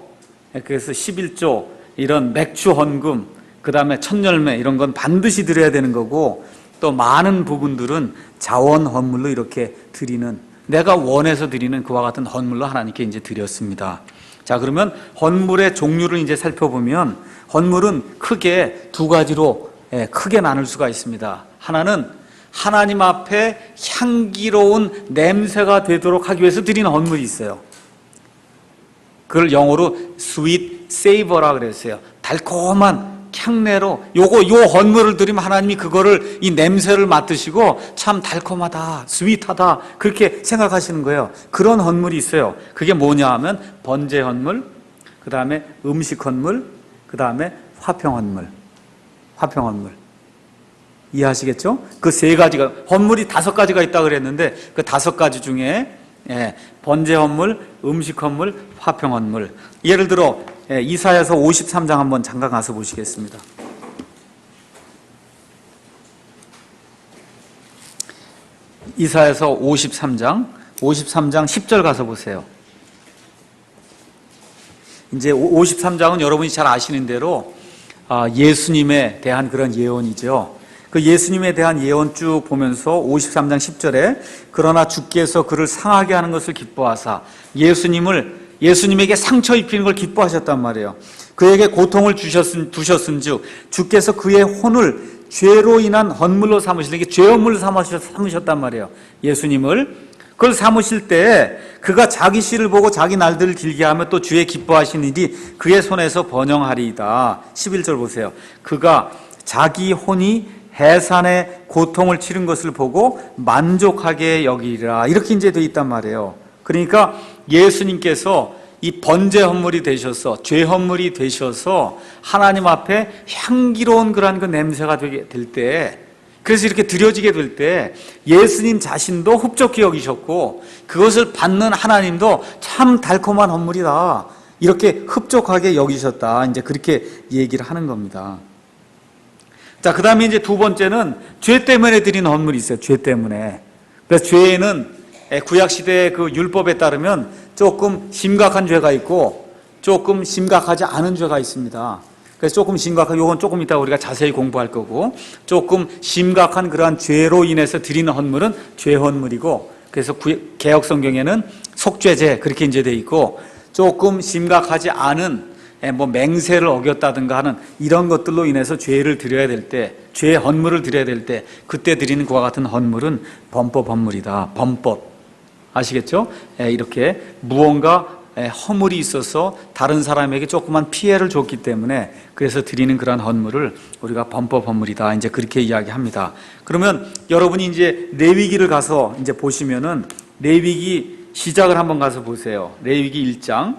그래서 11조, 이런 맥주 헌금, 그 다음에 첫열매 이런 건 반드시 드려야 되는 거고, 또 많은 부분들은 자원 헌물로 이렇게 드리는, 내가 원해서 드리는 그와 같은 헌물로 하나님께 이제 드렸습니다. 자, 그러면 헌물의 종류를 이제 살펴보면 헌물은 크게 두 가지로 크게 나눌 수가 있습니다. 하나는 하나님 앞에 향기로운 냄새가 되도록 하기 위해서 드리는 헌물이 있어요. 그걸 영어로 sweet savor라 그랬어요. 달콤한 향내로 요 헌물을 드리면 하나님이 그거를, 이 냄새를 맡으시고 참 달콤하다, 스윗하다 그렇게 생각하시는 거예요. 그런 헌물이 있어요. 그게 뭐냐 하면 번제 헌물, 그 다음에 음식 헌물, 그 다음에 화평 헌물. 이해하시겠죠? 그 세 가지가, 헌물이 5가지가 있다 그랬는데 그 5가지 중에 번제 헌물, 음식 헌물, 화평 헌물. 예를 들어 이사야서 53장 한번 잠깐 가서 보시겠습니다. 이사야서 53장 10절 가서 보세요. 이제 53장은 여러분이 잘 아시는 대로 예수님에 대한 그런 예언이죠. 그 예수님에 대한 예언 쭉 보면서 53장 10절에 그러나 주께서 그를 상하게 하는 것을 기뻐하사 예수님에게 상처 입히는 걸 기뻐하셨단 말이에요. 그에게 고통을 두셨은즉 주께서 그의 혼을 죄로 인한 헌물로 삼으시는 게 죄 헌물로 삼으셨단 말이에요. 예수님을 그걸 삼으실 때 그가 자기 씨를 보고 자기 날들을 길게 하며 또 주의 기뻐하신 일이 그의 손에서 번영하리이다. 11절 보세요. 그가 자기 혼이 해산의 고통을 치른 것을 보고 만족하게 여기리라. 이렇게 이제 돼 있단 말이에요. 그러니까 예수님께서 이 번제 헌물이 되셔서, 죄 헌물이 되셔서 하나님 앞에 향기로운 그러한 그 냄새가 되게 될 때, 그래서 이렇게 드려지게 될 때 예수님 자신도 흡족히 여기셨고 그것을 받는 하나님도 참 달콤한 헌물이다, 이렇게 흡족하게 여기셨다, 이제 그렇게 얘기를 하는 겁니다. 자, 그 다음에 이제 두 번째는 죄 때문에 드리는 헌물이 있어요. 죄 때문에. 그래서 죄는 구약시대의 그 율법에 따르면 조금 심각한 죄가 있고 조금 심각하지 않은 죄가 있습니다. 그래서 조금 심각한, 요건 조금 이따 우리가 자세히 공부할 거고, 조금 심각한 그러한 죄로 인해서 드리는 헌물은 죄 헌물이고, 그래서 개역 성경에는 속죄제 그렇게 이제 돼 있고, 조금 심각하지 않은 뭐 맹세를 어겼다든가 하는 이런 것들로 인해서 죄를 드려야 될 때, 죄 헌물을 드려야 될 때 그때 드리는 그와 같은 헌물은 범법 헌물이다. 범법 아시겠죠? 이렇게 무언가 허물이 있어서 다른 사람에게 조그만 피해를 줬기 때문에 그래서 드리는 그러한 헌물을 우리가 범법 헌물이다. 이제 그렇게 이야기합니다. 그러면 여러분이 이제 레위기를 가서 이제 보시면은 레위기 시작을 한번 가서 보세요. 레위기 1장.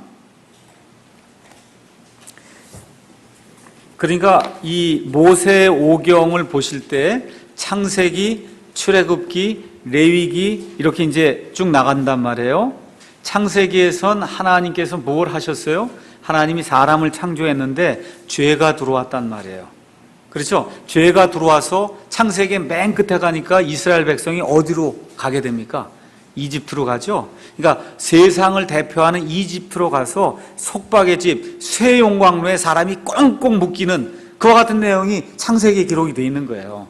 그러니까 이 모세 오경을 보실 때 창세기, 출애굽기, 레위기 이렇게 이제 쭉 나간단 말이에요. 창세기에선 하나님께서 뭘 하셨어요? 하나님이 사람을 창조했는데 죄가 들어왔단 말이에요. 그렇죠? 죄가 들어와서 창세기 맨 끝에 가니까 이스라엘 백성이 어디로 가게 됩니까? 이집트로 가죠. 그러니까 세상을 대표하는 이집트로 가서 속박의 집, 쇠용광로에 사람이 꽁꽁 묶이는 그와 같은 내용이 창세기에 기록이 되어 있는 거예요.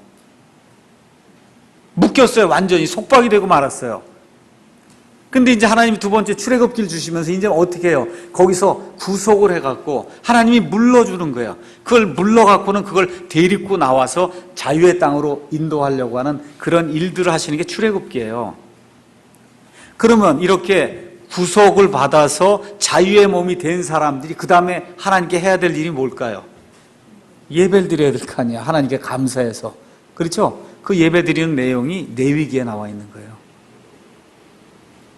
묶였어요. 완전히 속박이 되고 말았어요. 근데 이제 하나님이 두 번째 출애굽기를 주시면서 이제 어떻게 해요? 거기서 구속을 해갖고 하나님이 물러주는 거예요. 그걸 물러갖고는 그걸 데리고 나와서 자유의 땅으로 인도하려고 하는 그런 일들을 하시는 게 출애굽기예요. 그러면 이렇게 구속을 받아서 자유의 몸이 된 사람들이 그 다음에 하나님께 해야 될 일이 뭘까요? 예배를 드려야 될 거 아니야. 하나님께 감사해서. 그렇죠? 그 예배 드리는 내용이 레위기에 나와 있는 거예요.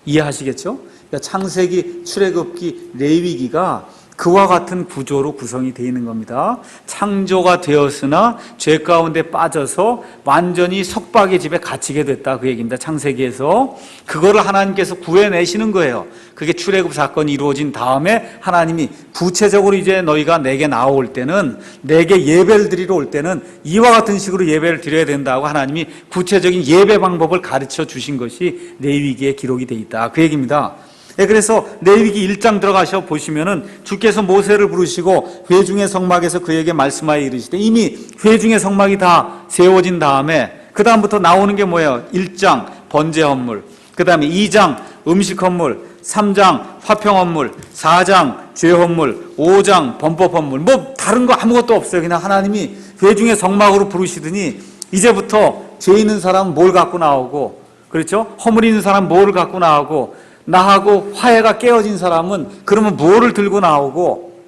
이해하시겠죠? 그러니까 창세기, 출애굽기, 레위기가 그와 같은 구조로 구성이 되어 있는 겁니다. 창조가 되었으나 죄 가운데 빠져서 완전히 속박의 집에 갇히게 됐다 그 얘기입니다. 창세기에서 그거를 하나님께서 구해내시는 거예요. 그게 출애굽 사건이 이루어진 다음에 하나님이 구체적으로 이제 너희가 내게 나올 때는, 내게 예배를 드리러 올 때는 이와 같은 식으로 예배를 드려야 된다고 하나님이 구체적인 예배 방법을 가르쳐 주신 것이 레위기에 기록이 되어 있다 그 얘기입니다. 그래서 레위기 1장 들어가셔 보시면은 주께서 모세를 부르시고 회중의 성막에서 그에게 말씀하여 이르시되, 이미 회중의 성막이 다 세워진 다음에 그 다음부터 나오는 게 뭐예요? 1장 번제 헌물, 그 다음에 2장 음식 헌물, 3장 화평 헌물, 4장 죄 헌물, 5장 범법 헌물. 뭐 다른 거 아무것도 없어요. 그냥 하나님이 회중의 성막으로 부르시더니 이제부터 죄 있는 사람은 뭘 갖고 나오고, 그렇죠? 허물 있는 사람은 뭘 갖고 나오고, 나하고 화해가 깨어진 사람은 그러면 뭐를 들고 나오고,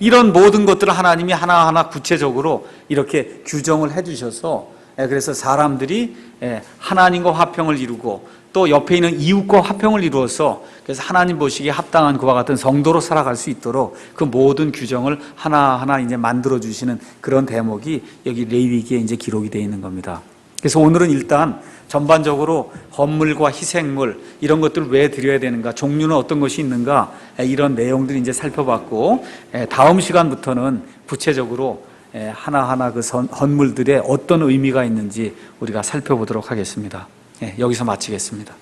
이런 모든 것들을 하나님이 하나하나 구체적으로 이렇게 규정을 해주셔서, 그래서 사람들이 하나님과 화평을 이루고 또 옆에 있는 이웃과 화평을 이루어서 그래서 하나님 보시기에 합당한 그와 같은 성도로 살아갈 수 있도록 그 모든 규정을 하나하나 이제 만들어 주시는 그런 대목이 여기 레위기에 이제 기록이 되어 있는 겁니다. 그래서 오늘은 일단 전반적으로 헌물과 희생물 이런 것들을 왜 드려야 되는가, 종류는 어떤 것이 있는가, 이런 내용들을 이제 살펴봤고, 다음 시간부터는 구체적으로 하나하나 그 헌물들의 어떤 의미가 있는지 우리가 살펴보도록 하겠습니다. 여기서 마치겠습니다.